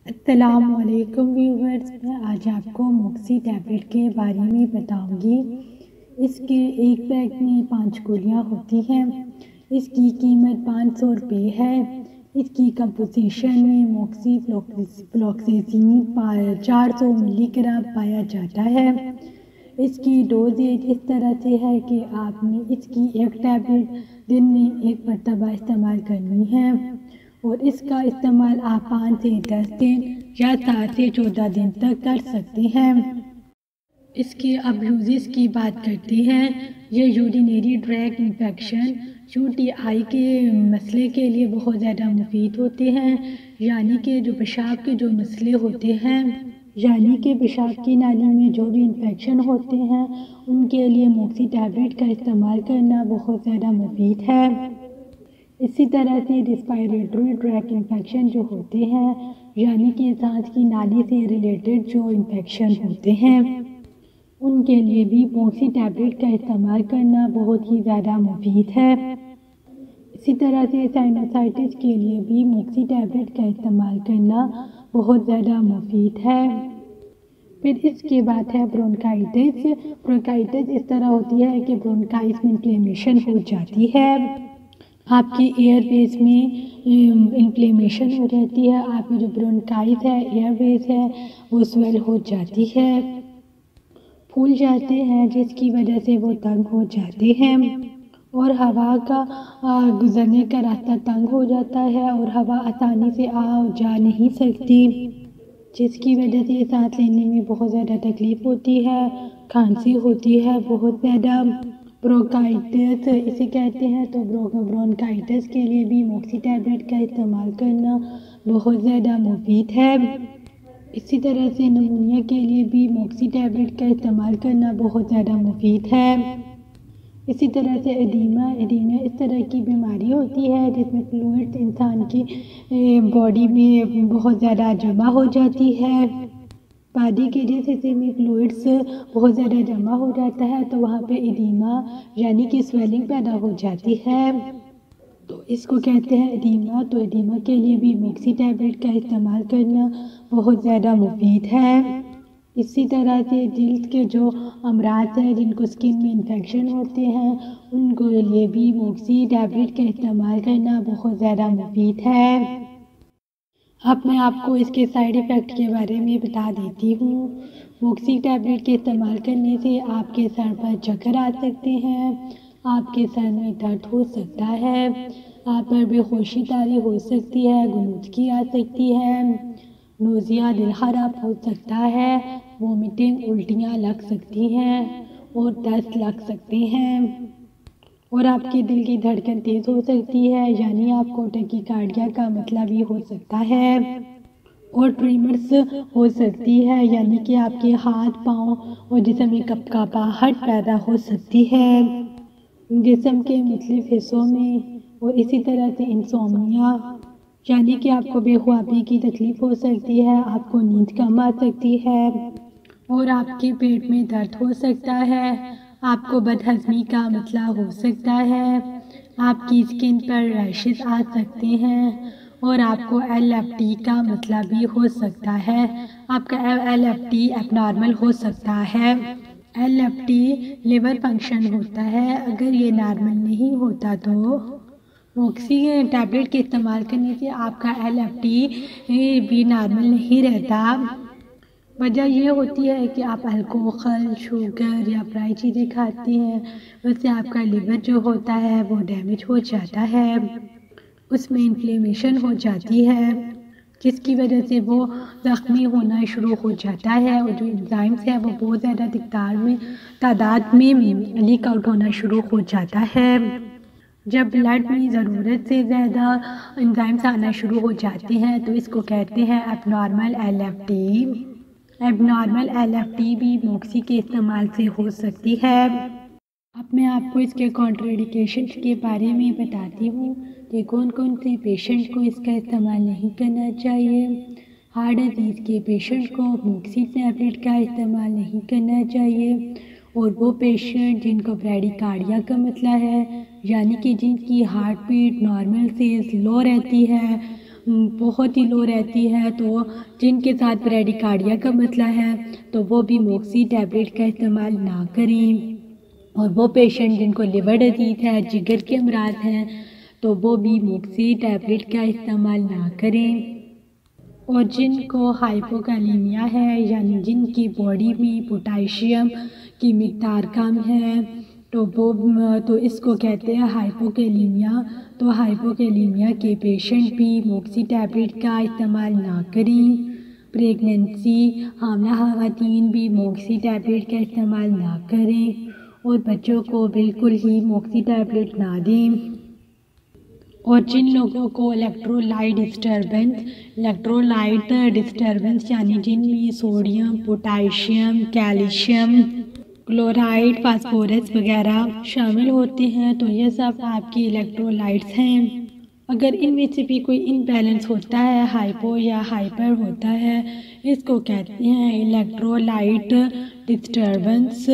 السلام علیکم ویورز، میں آج آپ کو موکسی ٹیبلٹ کے بارے میں بتاؤں گی۔ اس کے ایک پیک میں 5 گولیاں ہوتی ہیں۔ اس کی قیمت 500 روپے ہے۔ اس کی کمپوزیشن میں موکسی فلوکسیسین 400 ملی گرام پایا جاتا ہے۔ اس کی ڈوزیج اس طرح سے ہے کہ آپ نے اس کی ایک ٹیبلٹ دن میں 1 مرتبہ استعمال کرنی ہے، اور اس کا استعمال آپ 5 سے 10 دن یا 7 سے 14 دن تک کر سکتے ہیں۔ اس کے ابیوزز کی بات کرتے ہیں۔ یہ یورینری ٹریکٹ انفیکشن UTI کے مسئلے کے لیے بہت زیادہ مفید ہوتے ہیں، یعنی کہ جو پیشاب کے جو مسئلے ہوتے ہیں، یعنی کہ پیشاب کی نالی میں جو بھی انفیکشن ہوتے ہیں ان کے لیے موکسی ٹیبلٹ کا استعمال کرنا بہت زیادہ مفید ہے۔ اسی طرح سے ریسپائریٹری ٹریکٹ انفیکشن جو ہوتے ہیں، یعنی کہ سانس کی نالی سے ریلیٹڈ جو انفیکشن ہوتے ہیں ان کے لیے بھی موکسی ٹیبلٹ کا استعمال کرنا بہت ہی زیادہ مفید ہے۔ اسی طرح سے سائنوسائٹس کے لیے بھی موکسی ٹیبلٹ کا استعمال کرنا بہت زیادہ مفید ہے۔ پھر اس کے بعد ہے برونکائٹس۔ برونکائٹس اس طرح ہوتی ہے کہ برونکائٹس میں انفلیمیشن ہو جاتی ہے، آپ کے ایئر ویز میں انفلیمیشن ہو جاتی ہے، آپ میں جو برونکائٹس ہے، ایئر ویز ہے، وہ سویل ہو جاتی ہے، پھول جاتے ہیں، جس کی وجہ سے وہ تنگ ہو جاتے ہیں، اور ہوا کا گزرنے کا راستہ تنگ ہو جاتا ہے، اور ہوا آسانی سے آ جا نہیں سکتی، جس کی وجہ سے سانس لینے میں بہت زیادہ تکلیف ہوتی ہے، کھانسی ہوتی ہے بہت زیادہ۔ برونکائٹس اسے کہتے ہیں، تو برونکائٹس کے لیے بھی موکسی ٹیبلٹ کا استعمال کرنا بہت زیادہ مفید ہے۔ اسی طرح سے نمونیا کے لیے بھی موکسی ٹیبلٹ کا استعمال کرنا بہت زیادہ مفید ہے۔ اسی طرح سے ایڈیما اس طرح کی بیماری ہوتی ہے جس میں فلوئڈ انسان کی باڈی میں بہت زیادہ جمع ہو جاتی ہے۔ باڈی کے جس حصے میں فلوئڈس بہت زیادہ جمع ہو جاتا ہے تو وہاں پہ ایڈیما یعنی کہ سویلنگ پیدا ہو جاتی ہے، تو اس کو کہتے ہیں ایڈیما۔ تو ایڈیما کے لیے بھی موکسی ٹیبلٹ کا استعمال کرنا بہت زیادہ مفید ہے۔ اسی طرح سے جلد کے جو امراض ہیں جن کو اسکن میں انفیکشن ہوتے ہیں ان کے لیے بھی موکسی ٹیبلٹ کا استعمال کرنا بہت زیادہ مفید ہے۔ اب میں آپ کو اس کے سائیڈ ایفیکٹ کے بارے میں بتا دیتی ہوں۔ موکسی ٹیبلٹ کے استعمال کرنے سے آپ کے سر پر چکر آ سکتے ہیں، آپ کے سر میں درد ہو سکتا ہے، آپ پر بے ہوشی طاری ہو سکتی ہے، غنودگی آ سکتی ہے، نوزیا، دل خراب ہو سکتا ہے، وومیٹنگ الٹیاں لگ سکتی ہیں، اور دست لگ سکتے ہیں، اور آپ کے دل کی دھڑکن تیز ہو سکتی ہے، یعنی آپ کو ٹیکیکارڈیا کا مسئلہ بھی ہو سکتا ہے، اور ٹریمرز ہو سکتی ہے، یعنی کہ آپ کے ہاتھ، پاؤں اور جسم میں کپکپاہٹ پیدا ہو سکتی ہے جسم کے مختلف حصوں میں، اور اسی طرح سے انسومنیا یعنی کہ آپ کو بے خوابی کی تکلیف ہو سکتی ہے، آپ کو نیند کم آ سکتی ہے، اور آپ کے پیٹ میں درد ہو سکتا ہے، آپ کو بد ہضمی کا مسئلہ ہو سکتا ہے، آپ کی اسکن پر ریشز آ سکتے ہیں، اور آپ کو LFT کا مسئلہ بھی ہو سکتا ہے، آپ کا LFT ایب نارمل ہو سکتا ہے۔ LFT لیور فنکشن ہوتا ہے، اگر یہ نارمل نہیں ہوتا تو موکسی ٹیبلٹ کے استعمال کرنے سے آپ کا LFT بھی نارمل نہیں رہتا۔ وجہ یہ ہوتی ہے کہ آپ الکوحل، شوگر یا فرائی چیزیں کھاتے ہیں، اس سے آپ کا لیور جو ہوتا ہے وہ ڈیمیج ہو جاتا ہے، اس میں انفلیمیشن ہو جاتی ہے، جس کی وجہ سے وہ زخمی ہونا شروع ہو جاتا ہے، اور جو انزائمز ہے وہ بہت زیادہ تعداد میں لیک آؤٹ ہونا شروع ہو جاتا ہے۔ جب بلڈ میں ضرورت سے زیادہ انزائمز آنا شروع ہو جاتے ہیں تو اس کو کہتے ہیں ایب نارمل LFT۔ ایب نارمل LFT بھی موکسی کے استعمال سے ہو سکتی ہے۔ اب میں آپ کو اس کے کانٹراڈیکیشنز کے بارے میں بتاتی ہوں کہ کون کون سے پیشنٹ کو اس کا استعمال نہیں کرنا چاہیے۔ ہارٹ ڈیزیز کے پیشنٹ کو موکسی ٹیبلٹ کا استعمال نہیں کرنا چاہیے، اور وہ پیشنٹ جن کو بریڈیکارڈیا کا مسئلہ ہے، یعنی کہ جن کی ہارٹ بیٹ نارمل سے لو رہتی ہے، بہت ہی لو رہتی ہے، تو جن کے ساتھ بریڈیکارڈیا کا مسئلہ ہے تو وہ بھی موکسی ٹیبلٹ کا استعمال نہ کریں، اور وہ پیشنٹ جن کو لیور ڈیزیز ہے، جگر کے امراض ہیں، تو وہ بھی موکسی ٹیبلٹ کا استعمال نہ کریں۔ اور جن کو ہائپوکیلیمیا ہے، یعنی جن کی باڈی میں پوٹاشیم کی مقدار کم ہے، تو اس کو کہتے ہیں ہائپوکیلیمیا۔ تو ہائپوکیلیمیا کے پیشنٹ بھی موکسی ٹیبلٹ کا استعمال نہ کریں۔ پریگننسی حاملہ خواتین بھی موکسی ٹیبلٹ کا استعمال نہ کریں، اور بچوں کو بالکل ہی موکسی ٹیبلٹ نہ دیں۔ اور جن لوگوں کو الیکٹرولائٹ ڈسٹربنس یعنی جن میں sodium, potassium, calcium, chloride, phosphorus وغیرہ شامل ہوتے ہیں، تو یہ سب آپ کی الیکٹرولائٹس ہیں۔ اگر ان میں سے بھی کوئی امبیلنس ہوتا ہے، ہائپو یا ہائپر ہوتا ہے، اس کو کہتے ہیں الیکٹرولائٹ ڈسٹربنس۔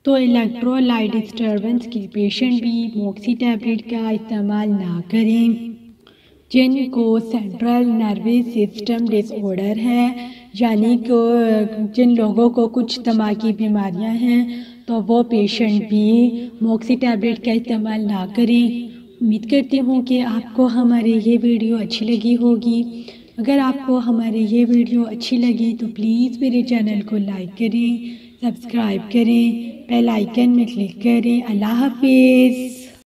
تو الیکٹرولائٹ ڈسٹربنس کی پیشنٹ بھی موکسی ٹیبلٹ کا استعمال نہ کریں۔ جن کو سینٹرل نروس سسٹم ڈس آرڈر ہے، یعنی کہ جن لوگوں کو کچھ دماغی بیماریاں ہیں، تو وہ پیشنٹ بھی موکسی ٹیبلٹ کا استعمال نہ کریں۔ امید کرتی ہوں کہ آپ کو ہماری یہ ویڈیو اچھی لگی ہوگی۔ اگر آپ کو ہماری یہ ویڈیو اچھی لگی تو پلیز میرے چینل کو لائک کریں، سبسکرائب کریں، بیل آئیکن میں کلک کریں۔ اللہ حافظ۔